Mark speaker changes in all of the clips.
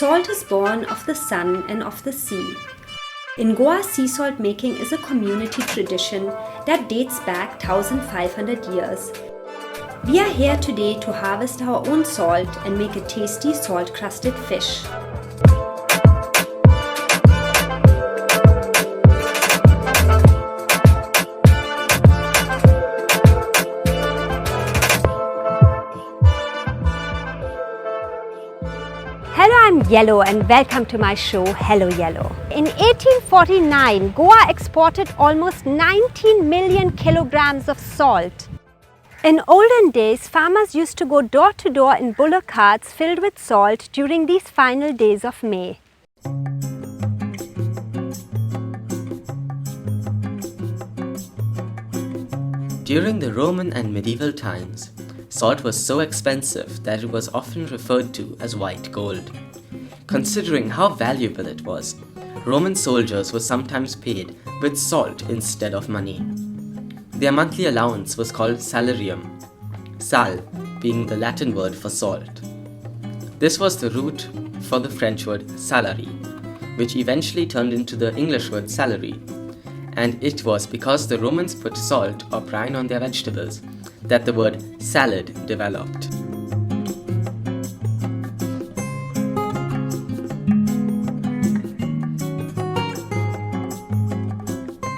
Speaker 1: Salt is born of the sun and of the sea. In Goa, sea salt making is a community tradition that dates back 1500 years. We are here today to harvest our own salt and make a tasty salt-crusted fish.
Speaker 2: Hello, I'm Yellow and welcome to my show HelloYellow. In 1849, Goa exported almost 19 million kilograms of salt. In olden days, farmers used to go door to door in bullock carts filled with salt during these final days of May.
Speaker 3: During the Roman and medieval times, salt was so expensive that it was often referred to as white gold. Considering how valuable it was, Roman soldiers were sometimes paid with salt instead of money. Their monthly allowance was called salarium, sal being the Latin word for salt. This was the root for the French word salary, which eventually turned into the English word salary. And it was because the Romans put salt or brine on their vegetables that the word salad developed.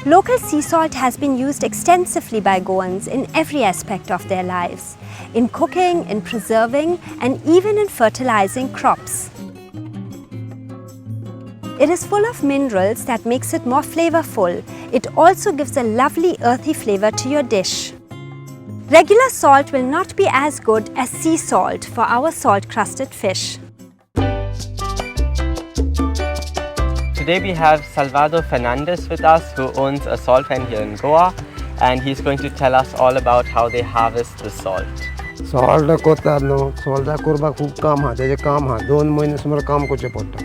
Speaker 2: Local sea salt has been used extensively by Goans in every aspect of their lives, in cooking, in preserving, and even in fertilizing crops. It is full of minerals that makes it more flavorful. It also gives a lovely earthy flavor to your dish. Regular salt will not be as good as sea salt for our salt-crusted fish.
Speaker 4: Today we have Salvador Fernandez with us, who owns a salt pen here in Goa, and he's going to tell us all about how they harvest the salt.
Speaker 5: Salt करतात न्हू, salt करपाक खूब काम आहा, तेजें काम आहा, 2 म्हयने सुमार काम करचें पडटा.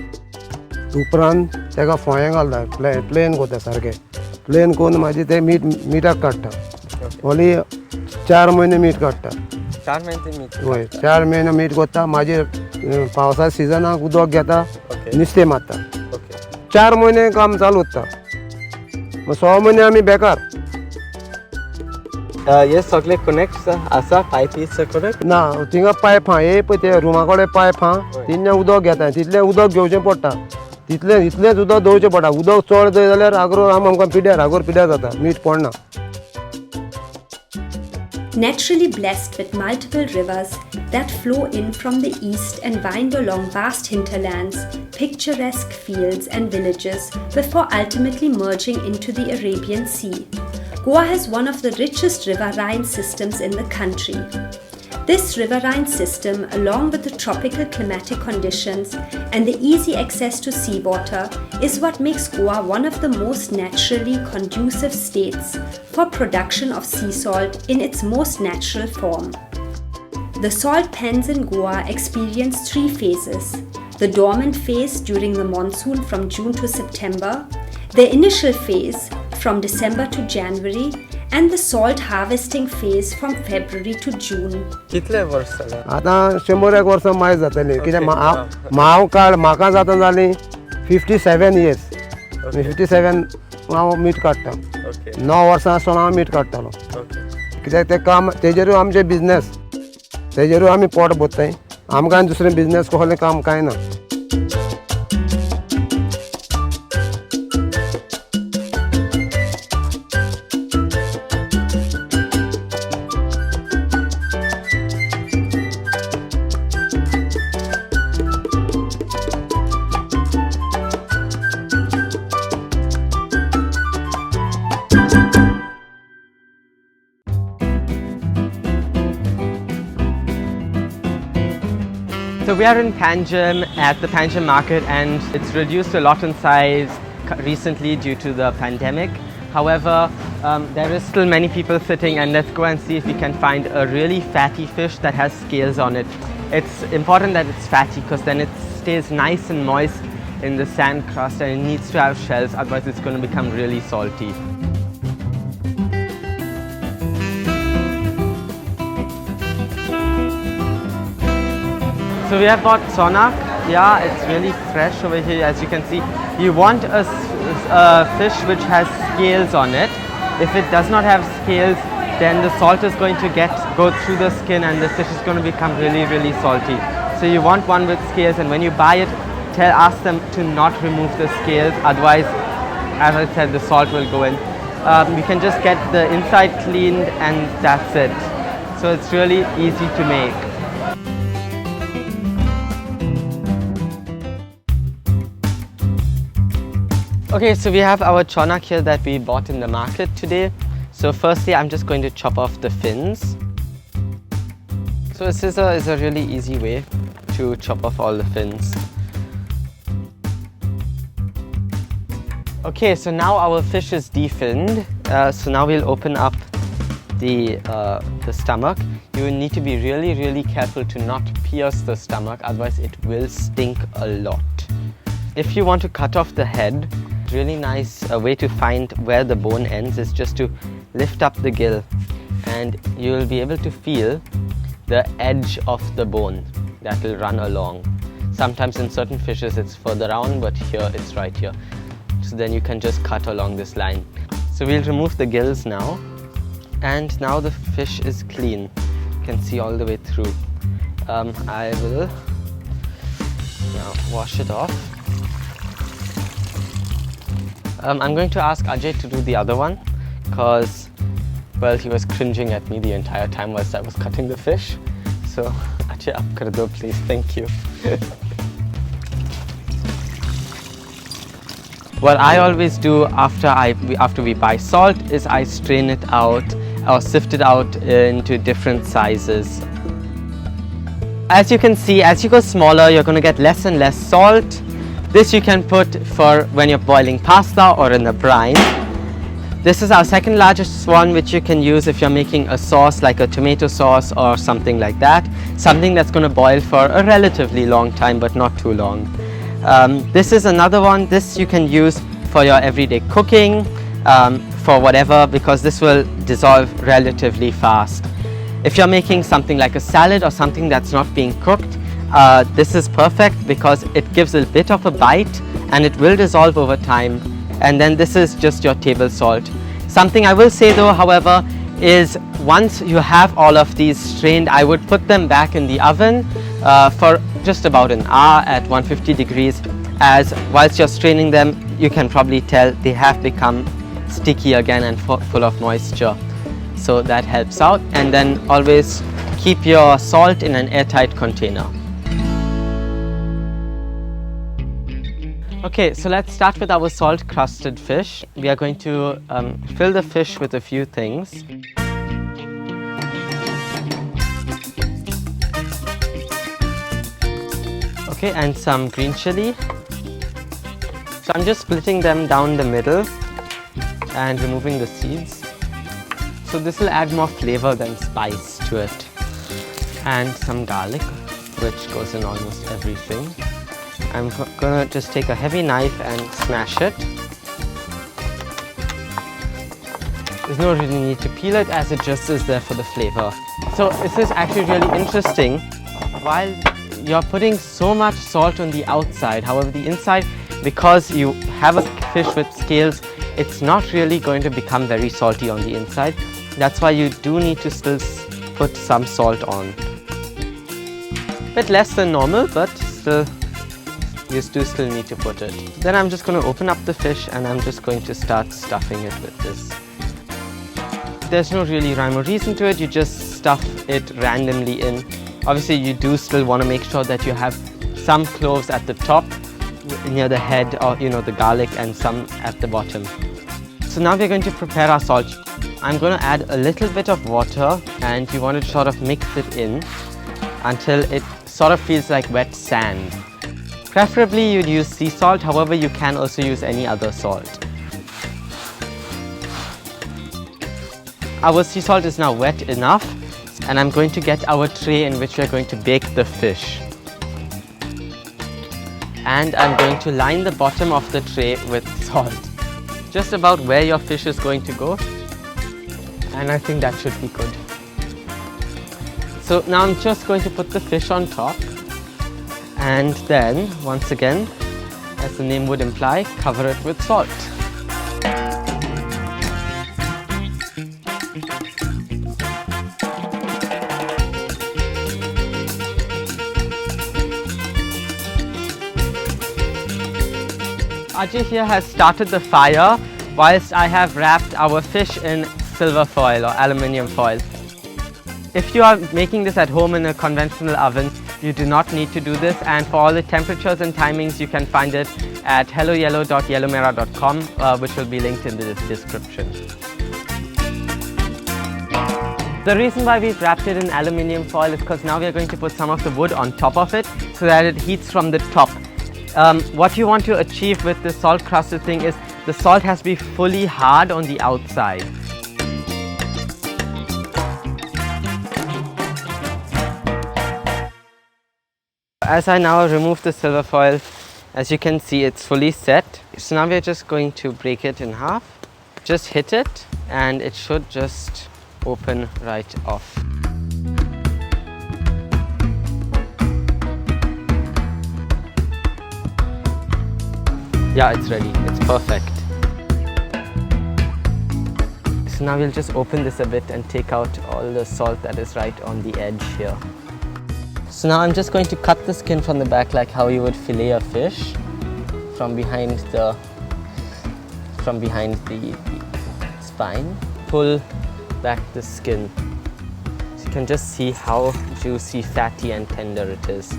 Speaker 5: उपरांत तेका फोंये घालता, प्लेन करता सारकें. प्लेन करून मागीर ते मिठाक काडटा. ओली 4 म्हयने मीठ काडटा.
Speaker 4: 4 महिने मीठ?
Speaker 5: हय, 4 म्हयने मीठ करता, मागीर पावसा सिजनाक उदक घेता, नुस्तें मारता. 4 म्हयने काम चालू उरता. 6 म्हयने आमी बेकार.
Speaker 4: हे सगळे कनेक्ट आसा पायपीस कनेक्ट?
Speaker 5: ना, थिंगा पायप आहा, हे पळय ते रुमा कडेन पायप आहा, तितलें उदक घेता, तितलें उदक घेवचें पडटा. इतलेंच उदक दवरचें पडटा. उदक चड दय जाल्यार आमकां पिड्यार जाता, मीठ पडना.
Speaker 1: Naturally blessed with multiple rivers that flow in from the east and wind along vast hinterlands, picturesque fields and villages before ultimately merging into the Arabian Sea. Goa has one of the richest riverine systems in the country. This riverine system, along with the tropical climatic conditions and the easy access to seawater, is what makes Goa one of the most naturally conducive states for production of sea salt in its most natural form. The salt pens in Goa experience 3 phases: the dormant phase during the monsoon from June to September, the initial phase from December to January, and the salt harvesting phase from February to June.
Speaker 4: कितले वर्ष जाला?
Speaker 5: आतां 100 वर्सां मायज जातलीं, कित्याक म्हाका जाता जालीं 57 years. 57 हांव मीठ काडटा. 9 वर्सां आसतना हांव मीठ काडटालो. कित्याक तें काम तेजेरूय आमचें बिजनेस, तेजेरूय आमी पोट भरताय. आमकां दुसरें बिजनेस कसलें काम कांय ना.
Speaker 4: So we are in Panjim at the Panjim market, and it's reduced a lot in size recently due to the pandemic. However, there is still many people sitting, and let's go and see if we can find a really fatty fish that has scales on it. It's important that it's fatty because then it stays nice and moist in the sand crust, and it needs to have shells, otherwise it's going to become really salty. So we have got sonak, Yeah, it's really fresh over here. As you can see, you want a fish which has scales on it. If it does not have scales, then the salt is going to go through the skin and the fish is going to become really, really salty. So you want one with scales, and when you buy it, ask them to not remove the scales, otherwise, as I said, the salt will go in. You can just get the inside cleaned and that's it. So it's really easy to make. Okay, so we have our chonak here that we bought in the market today. So firstly, I'm just going to chop off the fins. So a scissor is a really easy way to chop off all the fins. Okay, so now our fish is definned. So now we'll open up the stomach. You need to be really, really careful to not pierce the stomach, otherwise it will stink a lot. If you want to cut off the head, really nice way to find where the bone ends is just to lift up the gill, and you will be able to feel the edge of the bone that will run along. Sometimes in certain fishes it's further down, but here it's right here. So then you can just cut along this line. So we'll remove the gills now, and now the fish is clean. You can see all the way through. I will now wash it off. I'm going to ask Ajay to do the other one because, well, he was cringing at me the entire time whilst I was cutting the fish. So, Ajay, up kar do, please. Thank you. What I always do after we buy salt is I strain it out or sift it out into different sizes. As you can see, as you go smaller, you're going to get less and less salt. This you can put for when you're boiling pasta or in a brine. This is our second largest one, which you can use if you're making a sauce like a tomato sauce or something like that. Something that's going to boil for a relatively long time, but not too long. This is another one. This you can use for your everyday cooking, for whatever, because this will dissolve relatively fast. If you're making something like a salad or something that's not being cooked, this is perfect because it gives a bit of a bite and it will dissolve over time. And then this is just your table salt. Something I will say though, however, is once you have all of these strained, I would put them back in the oven for just about an hour at 150 degrees, as whilst you're straining them, you can probably tell they have become sticky again and full of moisture. So that helps out. And then always keep your salt in an airtight container. Okay, so let's start with our salt crusted fish. We are going to fill the fish with a few things. Okay, and some green chili. So I'm just splitting them down the middle and removing the seeds. So this will add more flavor than spice to it. And some garlic, which goes in almost everything. I'm gonna just take a heavy knife and smash it. There's no really need to peel it, as it just is there for the flavor. So this is actually really interesting. While you're putting so much salt on the outside, however the inside, because you have a fish with scales, it's not really going to become very salty on the inside. That's why you do need to still put some salt on. A bit less than normal, but still, you do still need to put it. Then I'm just going to open up the fish and I'm just going to start stuffing it with this. There's no really rhyme or reason to it, you just stuff it randomly in. Obviously you do still want to make sure that you have some cloves at the top near the head, or the garlic, and some at the bottom. So now we're going to prepare our salt. I'm going to add a little bit of water, and you want to sort of mix it in until it sort of feels like wet sand. Preferably you'd use sea salt, however you can also use any other salt. Our sea salt is now wet enough, and I'm going to get our tray in which we're going to bake the fish. And I'm going to line the bottom of the tray with salt. Just about where your fish is going to go. And I think that should be good. So now I'm just going to put the fish on top. And then, once again, as the name would imply, cover it with salt. Ajay here has started the fire whilst I have wrapped our fish in silver foil or aluminium foil. If you are making this at home in a conventional oven, you do not need to do this, and for all the temperatures and timings you can find it at helloyellow.yellowmera.com, which will be linked in the description. The reason why we've wrapped it in aluminium foil is because now we are going to put some of the wood on top of it so that it heats from the top. What you want to achieve with the salt crusted thing is the salt has to be fully hard on the outside. As I now remove the silver foil, as you can see, it's fully set. So now we're just going to break it in half. Just hit it and it should just open right off. Yeah, it's ready. It's perfect. So now we'll just open this a bit and take out all the salt that is right on the edge here. So now I'm just going to cut the skin from the back like how you would fillet a fish from behind the spine. Pull back the skin. So you can just see how juicy, fatty and tender it is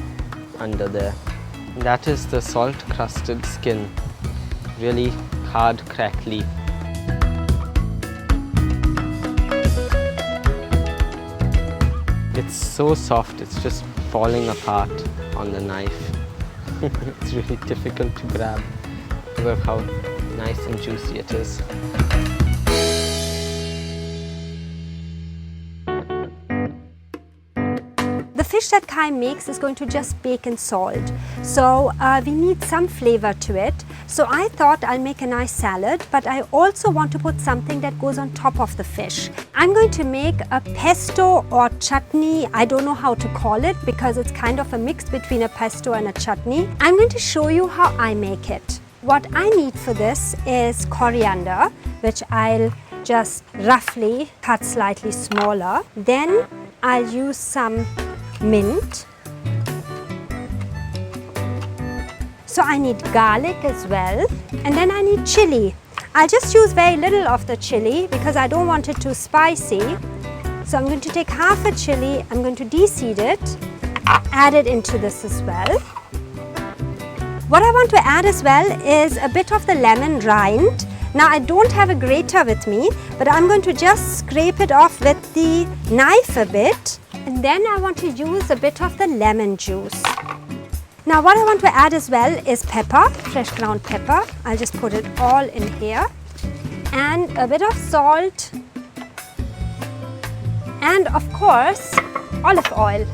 Speaker 4: under there. And that is the salt crusted skin. Really hard, crackly. It's so soft, it's just falling apart on the knife. It's really difficult to grab. Look how nice and juicy it is.
Speaker 2: The fish that Kai makes is going to just bake in salt. So we need some flavor to it. So I thought I'll make a nice salad, but I also want to put something that goes on top of the fish. I'm going to make a pesto or chutney. I don't know how to call it because it's kind of a mix between a pesto and a chutney. I'm going to show you how I make it. What I need for this is coriander, which I'll just roughly cut slightly smaller. Then I'll use some mint. So I need garlic as well, and then I need chili. I'll just use very little of the chili because I don't want it too spicy. So I'm going to take half a chili, I'm going to de-seed it, add it into this as well. What I want to add as well is a bit of the lemon rind. Now I don't have a grater with me, but I'm going to just scrape it off with the knife a bit. And then I want to use a bit of the lemon juice. Now what I want to add as well is pepper, fresh ground pepper. I'll just put it all in here. And a bit of salt. And of course, olive oil.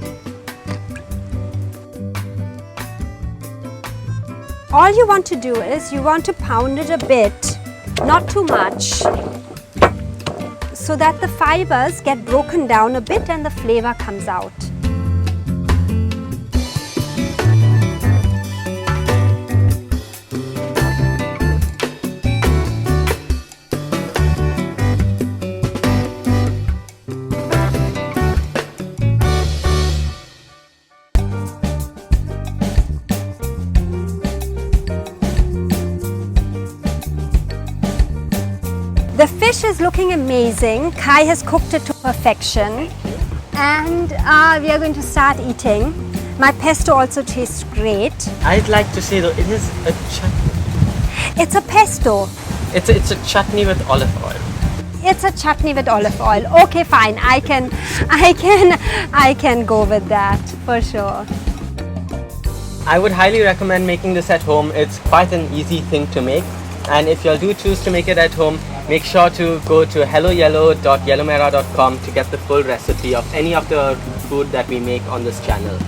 Speaker 2: All you want to do is you want to pound it a bit, not too much, so that the fibers get broken down a bit and the flavor comes out. The fish is looking amazing. Kai has cooked it to perfection. And we are going to start eating. My pesto also tastes great.
Speaker 4: I'd like to say though, it is a chutney.
Speaker 2: It's a pesto.
Speaker 4: It's a chutney with olive oil.
Speaker 2: It's a chutney with olive oil. Okay, fine. I can go with that for sure.
Speaker 4: I would highly recommend making this at home. It's quite an easy thing to make. And if you do choose to make it at home, make sure to go to helloyellow.yellowmera.com to get the full recipe of any of the food that we make on this channel.